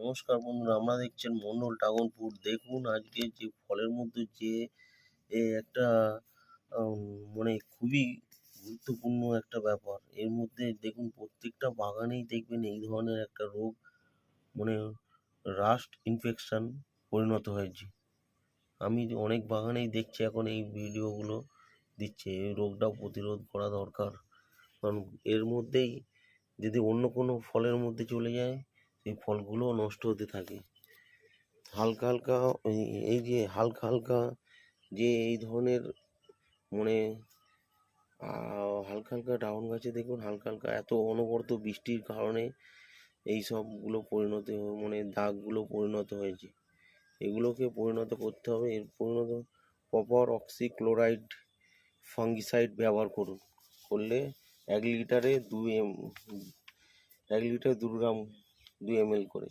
নমস্কার বন্ধুরা, আমরা দেখছেন মন্ডল ড্রাগনপুর। দেখুন আজকে যে ফলের মধ্যে যে একটা আম, মানে খুবই গুরুত্বপূর্ণ একটা ব্যাপার। এর মধ্যে দেখুন প্রত্যেকটা বাগানেই দেখবেন এই ধরনের একটা রোগ, মানে রাস্ট ইনফেকশন পরিণত হয়েছে। আমি অনেক বাগানেই দেখছি এখন এই ভিডিওগুলো দিচ্ছে। এই রোগটা প্রতিরোধ করা দরকার, কারণ এর মধ্যেই যদি অন্য কোনো ফলের মধ্যে চলে যায় সেই ফলগুলো নষ্ট হতে থাকে। হালকা হালকা এই যে হালকা হালকা যে এই ধরনের, মানে হালকা হালকা ডাউন গাছে দেখুন হালকা হালকা এত অনবরত বৃষ্টির কারণে এই সবগুলো মানে দাগগুলো পরিণত হয়েছে। এগুলোকে পরিণত করতে হবে। এর পরিণত প্রপার অক্সিক্লোরাইড ফাঙ্গিসাইড ব্যবহার করলে 1 লিটারে 2 গ্রাম 2 ml করে।